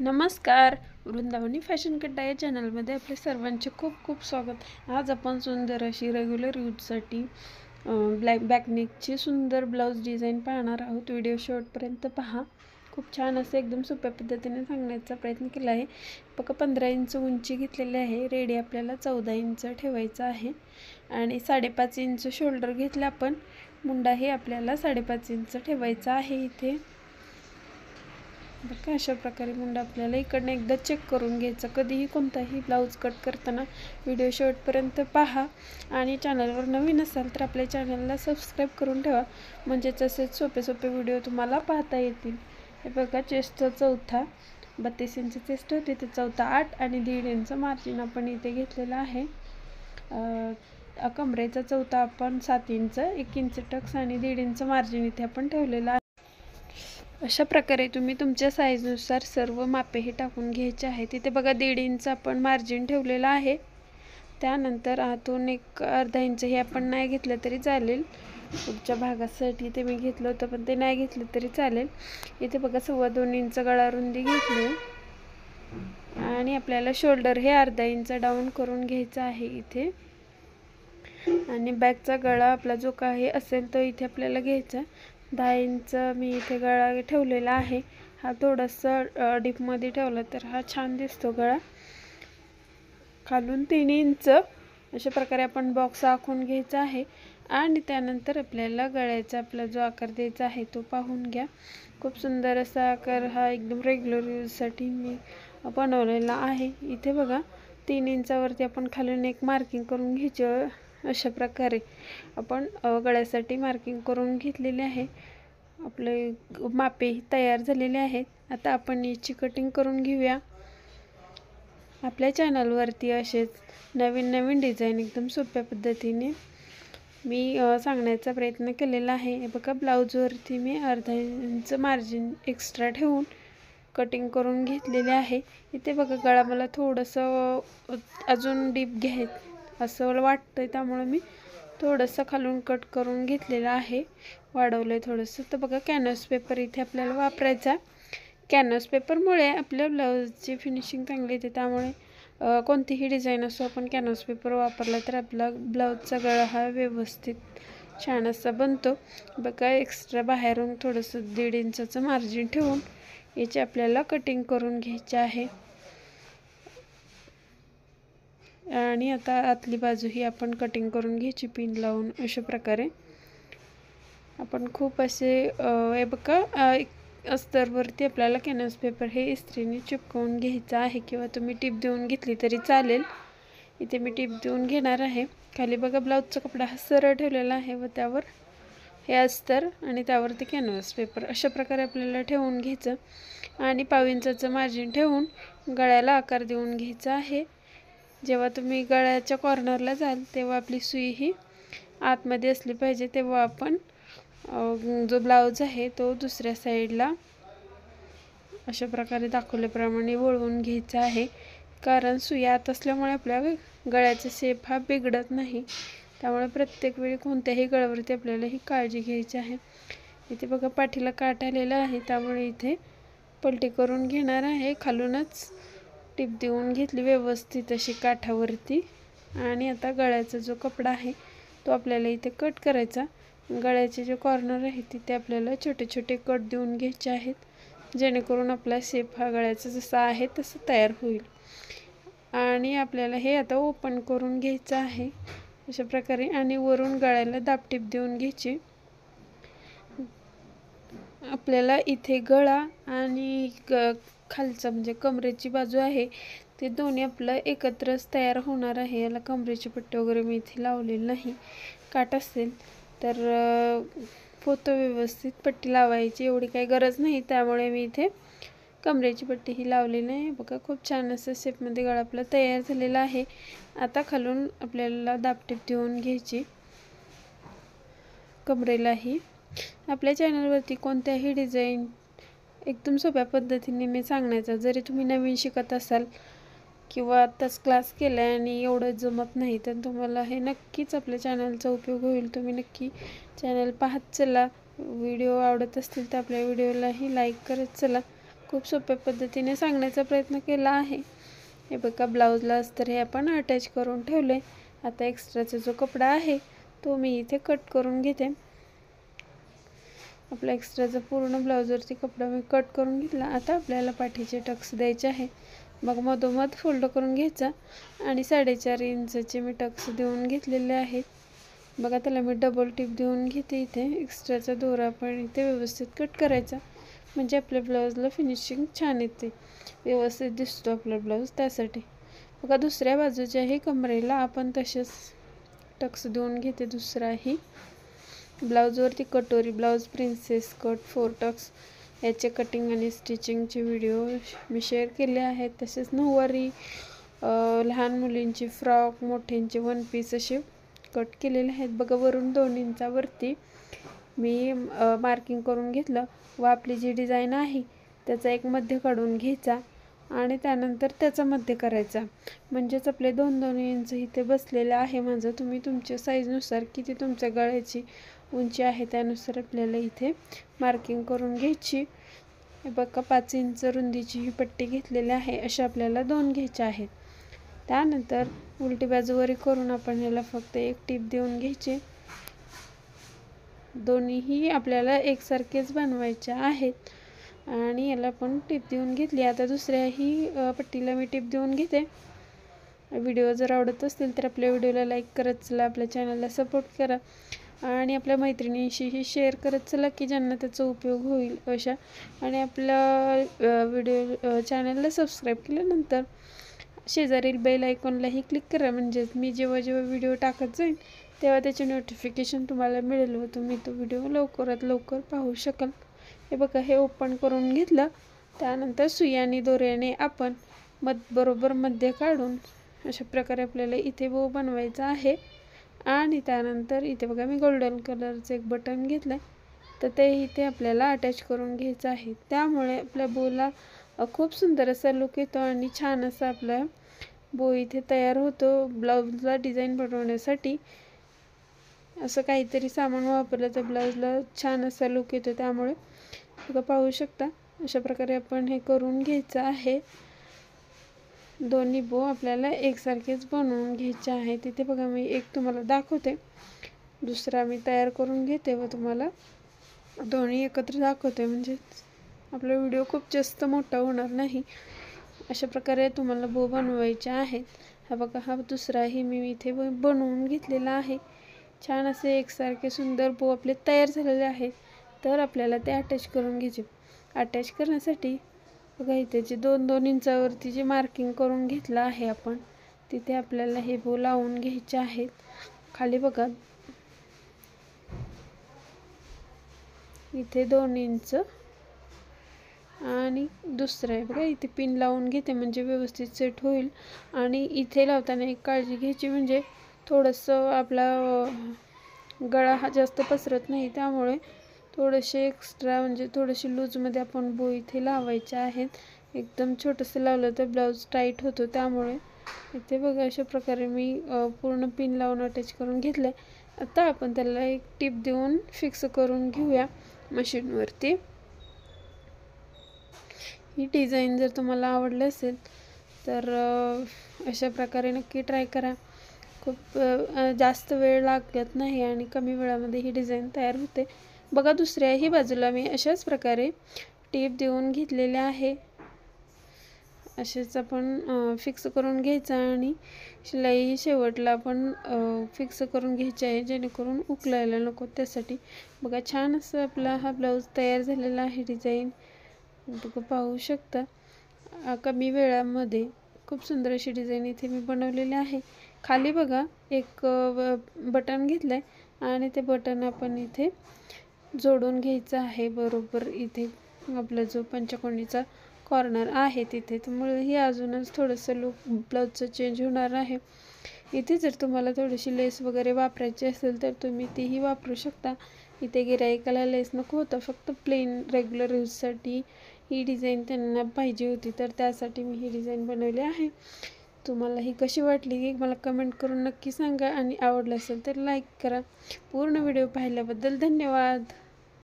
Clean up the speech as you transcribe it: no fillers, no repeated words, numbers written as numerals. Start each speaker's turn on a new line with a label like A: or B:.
A: नमस्कार, वृंदावनी फॅशन कट्टा या चॅनलमध्ये आपले सर्वांचे खूप खूप स्वागत। आज आपण सुंदर अशी रेग्युलर यूजसाठी ब्लॅक बॅकनेकची सुंदर ब्लाउज डिझाईन पाहणार आहोत। व्हिडिओ शेवटपर्यंत पहा। खूप छान असे एकदम सोप्या पद्धतीने सांगण्याचा प्रयत्न केला आहे। बघा 15 इंच उंची घेतलेली आहे। रेडी आपल्याला 14 इंच ठेवायचा आहे आणि 5.5 इंच शोल्डर घेतला आपण। मुंडा हे आपल्याला 5.5 इंच ठेवायचा आहे इथे। बघा अशा प्रकारे मुंडा आपल्याला इकडनं एकदा चेक करून घ्यायचा। कधीही कोणताही ब्लाउज कट करताना व्हिडिओ शेवटपर्यंत पहा आणि चॅनलवर नवीन असाल तर आपल्या चॅनलला सबस्क्राइब करून ठेवा, म्हणजे तसेच सोपे सोपे व्हिडिओ तुम्हाला पाहता येतील। हे बघा चेस्टचा चौथा 32 इंच चेस्ट होते, ते चौथा 8 आणि 1.5 इंच मार्जिन आपण इथे घेतलेला आहे। कमरेचा चौथा आपण 7 इंच, 1 इंच टक्स आणि 1.5 इंच मार्जिन इथे आपण ठेवलेला आहे। अशा प्रकारे तुम्ही तुमच्या साईजनुसार सर्व मापे हे टाकून घ्यायचे आहे। तिथे बघा 1.5 इंच आपण मार्जिन ठेवलेला आहे। त्यानंतर आतून एक अर्धा इंच हे आपण नाही घेतलं तरी चालेल। पुढच्या भागासाठी ते मी घेतलं होतं, पण ते नाही घेतलं तरी चालेल। इथे बघा 2.25 इंच गळा रुंदी घेतली आणि आपल्याला शोल्डर हे अर्धा इंच डाऊन करून घ्यायचा आहे इथे। आणि बॅकचा गळा आपला जो काही असेल तो इथे आपल्याला घ्यायचा। 10 इंच मी इथे गळा ठेवलेला आहे। हा थोडासा डीप मध्ये ठेवला तर हा छान दिसतो गळा। खालून 3 इंच अशा प्रकारे आपण बॉक्स आखून घ्यायचा आहे आणि त्यानंतर आपल्याला गळ्याचा आपला जो आकार द्यायचा आहे तो पाहून घ्या। खूप सुंदर असा आकार हा एकदम रेग्युलर यूजसाठी मी बनवलेला आहे। इथे बघा 3 इंचावरती आपण खालून एक मार्किंग करून घ्यायचं। अशा प्रकारे आपण गळ्यासाठी मार्किंग करून घेतलेले आहे। आपले मापे तयार झालेले आहेत। आता आपण याची कटिंग करून घेऊया। आपल्या चॅनलवरती असेच नवीन नवीन डिझाइन एकदम सोप्या पद्धतीने मी सांगण्याचा प्रयत्न केलेला आहे। बघा ब्लाउजवरती मी अर्धा इंच मार्जिन एक्स्ट्रा ठेवून कटिंग करून घेतलेले आहे। इथे बघा गळा मला थोडंसं अजून डीप घ्यायचं असं वाटतंय, त्यामुळे मी थोडंसं खालून कट करून घेतलेलं आहे, वाढवलंय थोडंसं। तर बघा कॅनव्हास पेपर इथे आपल्याला वापरायचा। कॅनव्हास पेपरमुळे आपल्या ब्लाउजची फिनिशिंग चांगली येते, त्यामुळे कोणतीही डिझाईन असो आपण कॅनव्हास पेपर वापरला तर आपला ब्लाउजचा गळा हा व्यवस्थित छान असा बनतो। बघा एक्स्ट्रा बाहेरून थोडंसं 1.5 इंचाचं मार्जिन ठेवून याची आपल्याला कटिंग करून घ्यायची आहे। आणि आता आतली बाजू ही आपण कटिंग करून घ्यायची पिन लावून। अशा प्रकारे आपण खूप असे हे बघा अस्तरवरती आपल्याला कॅनव्हास पेपर हे इस्त्रीने चिपकवून घ्यायचा आहे, किंवा तुम्ही टिप देऊन घेतली तरी चालेल। इथे मी टिप देऊन घेणार आहे। खाली बघा ब्लाउजचा कपडा हा सरळ ठेवलेला आहे व त्यावर हे अस्तर आणि त्यावरती कॅनव्हास पेपर अशा प्रकारे आपल्याला ठेवून घ्यायचं आणि 1.5 इंचाचं मार्जिन ठेवून गळ्याला आकार देऊन घ्यायचा आहे। जेव्हा तुम्ही गळ्याच्या कॉर्नरला जाल तेव्हा आपली सुई ही आतमध्ये असली पाहिजे, तेव्हा आपण जो ब्लाउज आहे तो दुसऱ्या साईडला अशा प्रकारे दाखवल्याप्रमाणे वळवून घ्यायचा आहे। कारण सुई आत असल्यामुळे आपल्या गळ्याचा शेप हा बिघडत नाही, त्यामुळे प्रत्येक वेळी कोणत्याही गळ्यावरती आपल्याला ही काळजी घ्यायची आहे। इथे बघा पाठीला काठ आलेला आहे, त्यामुळे इथे पलटी करून घेणार आहे। खालूनच टिप देऊन घेतली व्यवस्थित अशी काठावरती आणि आता गळ्याचा जो कपडा आहे तो आपल्याला इथे कट करायचा। गळ्याचे जे कॉर्नर आहे तिथे आपल्याला छोटे छोटे कट देऊन घ्यायचे आहेत, जेणेकरून आपला शेप हा गळ्याचा जसा आहे तसा तयार होईल। आणि आपल्याला हे आता ओपन करून घ्यायचं आहे अशा प्रकारे आणि वरून गळ्याला दाबटीप देऊन घ्यायची। आपल्याला इथे गळा आणि खालचा म्हणजे कमरेची बाजू आहे ते दोन्ही आपलं एकत्रच तयार होणार आहे। याला कमरेची पट्टी वगैरे मी इथे लावलेली नाही, काट असेल तर पोतं व्यवस्थित पट्टी लावायची एवढी काही गरज नाही, त्यामुळे मी इथे कमरेची पट्टी ही लावलेली नाही। बघा खूप छान असं शेपमध्ये गळा आपला तयार झालेला आहे। आता खालून आपल्याला दाबटीप देऊन घ्यायची कमरेलाही। आपल्या चॅनलवरती कोणत्याही डिझाईन एकदम सोप्या पद्धतीने मी सांगण्याचा, जरी तुम्ही नवीन शिकत असाल किंवा आत्ताच क्लास केला आहे आणि एवढं जमत नाही तर तुम्हाला हे नक्कीच आपल्या चॅनलचा उपयोग होईल। तुम्ही नक्की चॅनल पाहत चला। व्हिडिओ आवडत असतील तर आपल्या व्हिडिओलाही लाईक करत चला, खूप सोप्या पद्धतीने सांगण्याचा प्रयत्न केला आहे. हे बघा ब्लाऊजला अस्तर हे आपण अटॅच करून ठेवले. आता एक्स्ट्राचा जो कपडा आहे तो मी इथे कट करून घेते. आपला एक्स्ट्राचा पूर्ण ब्लाऊजवरती कपडा मी कट करून घेतला. आता आपल्याला पाठीचे टक्स द्यायचे आहे. मग मधोमध फोल्ड करून घ्यायचा आणि 4.5 इंचचे मी टक्स देऊन घेतलेले आहेत. बघा त्याला मी डबल टिप देऊन घेते. इथे एक्स्ट्राचा दोरा पण इथे व्यवस्थित कट करायचा, म्हणजे आपल्या ब्लाऊजला फिनिशिंग छान येते, व्यवस्थित दिसतो आपला ब्लाऊज. त्यासाठी बघा दुसऱ्या बाजूच्याही कमरेला आपण तसेच टक्स देऊन घेते. दुसराही ब्लाऊजवरती कटोरी ब्लाऊज, प्रिन्सेस कट, 4 टक्स याचे कटिंग आणि स्टिचिंगचे व्हिडिओ मी शेअर केले आहेत. तसेच नऊवारी, लहान मुलींची फ्रॉक, मोठ्यांचे 1 पीस असे कट केलेले आहेत. बघा वरून 2 इंचावरती मी मार्किंग करून घेतलं व आपली जी डिझाईन आहे त्याचा एक मध्य काढून घ्यायचा आणि त्यानंतर त्याचा मध्य करायचा, म्हणजेच आपले 2-2 इंच इथे बसलेले आहे माझं. तुम्ही तुमच्या साईजनुसार किती तुमच्या गळ्याची उंची आहे त्यानुसार आपल्याला इथे मार्किंग करून घ्यायची. हे बघा 5 इंच रुंदीची ही पट्टी घेतलेली आहे. अशा आपल्याला 2 घ्यायच्या आहेत. त्यानंतर उलटी बाजूवरी करून आपण याला फक्त एक टीप देऊन घ्यायची. दोन्हीही आपल्याला एकसारखेच बनवायचे आहेत आणि याला पण टीप देऊन घेतली. आता दुसऱ्याही पट्टीला मी टीप देऊन घेते. व्हिडिओ जर आवडत असतील तर आपल्या व्हिडिओला लाईक करत चला, आपल्या चॅनलला सपोर्ट करा आणि आपल्या मैत्रिणींशीही शेअर करत चला की ज्यांना त्याचा उपयोग होईल अशा. आणि आपल्या व्हिडिओ चॅनलला सबस्क्राईब केल्यानंतर शेजारील बेल आयकॉनलाही क्लिक करा, म्हणजेच मी जेव्हा व्हिडिओ टाकत जाईन तेव्हा त्याचे नोटिफिकेशन तुम्हाला मिळेल व तुम्ही तो व्हिडिओ लवकरात लवकर पाहू शकाल. हे बघा हे ओपन करून घेतलं. त्यानंतर सुई आणि दोऱ्याने आपण बरोबर मध्य काढून अशा प्रकारे आपल्याला इथे बो बनवायचा आहे. आणि त्यानंतर इथे बघा मी गोल्डन कलरचं एक बटन घेतलं तर ते इथे आपल्याला अटॅच करून घ्यायचं आहे. त्यामुळे आपल्या बोला खूप सुंदर असा लुक येतो आणि छान असा आपला बो इथे तयार होतो. ब्लाऊजला डिझाईन बनवण्यासाठी असं काहीतरी सामान वापरलं तर ब्लाऊजला छान असा लुक येतो. त्यामुळे बघा पाहू शकता अशा प्रकारे आपण हे करून घ्यायचं आहे. दोन्ही बो आपल्याला एकसारखेच बनवून घ्यायचे आहे. तिथे बघा मी एक तुम्हाला दाखवते, दुसरा मी तयार करून घेते व तुम्हाला दोन्ही एकत्र दाखवते, म्हणजे आपला व्हिडिओ खूप जास्त मोठा होणार नाही. अशा प्रकारे तुम्हाला बो बनवायचे आहेत. हा बघा हा दुसराही मी इथे बनवून घेतलेला आहे. छान असे एकसारखे सुंदर बो आपले तयार झालेले आहेत. तर आपल्याला ते अटॅच करून घ्यायचे. अटॅच करण्यासाठी बघा इथे जे 2-2 इंचावरती जे मार्किंग करून घेतलं आहे आपण, तिथे आपल्याला हे बो लावून घ्यायचे आहेत. खाली बघा इथे 2 इंच आणि दुसरं आहे बघा इथे पिन लावून घेते, म्हणजे व्यवस्थित सेट होईल. आणि इथे लावताना एक काळजी घ्यायची, म्हणजे थोडंसं आपला गळा हा जास्त पसरत नाही, त्यामुळे थोडेसे एक्स्ट्रा म्हणजे थोडेसे लूजमध्ये आपण बो इथे लावायचे आहेत. एकदम छोटंसं लावलं तर ब्लाऊज टाईट होतो. त्यामुळे इथे बघा अशा प्रकारे मी पूर्ण पिन लावून अटॅच करून घेतलं. आता आपण त्याला एक टीप देऊन फिक्स करून घेऊया मशीनवरती. ही डिझाईन जर तुम्हाला आवडली असेल तर अशा प्रकारे नक्की ट्राय करा. खूप जास्त वेळ लागत नाही आणि कमी वेळामध्ये ही डिझाईन तयार होते. बघा दुसऱ्याही बाजूला मी अशाच प्रकारे टीप देऊन घेतलेले आहे. असेच आपण फिक्स करून घ्यायचा आणि शिलाई शेवटला आपण फिक्स करून घ्यायची आहे, जेणेकरून उकलायला नको त्यासाठी. बघा छान असं आपला हा ब्लाऊज तयार झालेला आहे. डिझाईन बघा पाहू शकता कमी वेळामध्ये खूप सुंदर अशी डिझाईन इथे मी बनवलेली आहे. खाली बघा एक बटन घेतलंय आणि ते बटन आपण इथे जोडून घ्यायचं आहे. बरोबर इथे आपला जो पंचकोणीचा कॉर्नर आहे तिथे, त्यामुळे ही अजूनच थोडंसं लुक ब्लाऊजचं चेंज होणार आहे. इथे जर तुम्हाला थोडीशी लेस वगैरे वापरायची असेल तर तुम्ही तीही वापरू शकता. इथे गिराईकाला लेस नको होतं, फक्त प्लेन रेग्युलर यूजसाठी ही डिझाईन त्यांना पाहिजे होती, तर त्यासाठी मी ही डिझाईन बनवली आहे. तुम्हाला ही कशी वाटली की मला कमेंट करून नक्की सांगा आणि आवडलं असेल तर लाईक करा. पूर्ण व्हिडिओ पाहिल्याबद्दल धन्यवाद.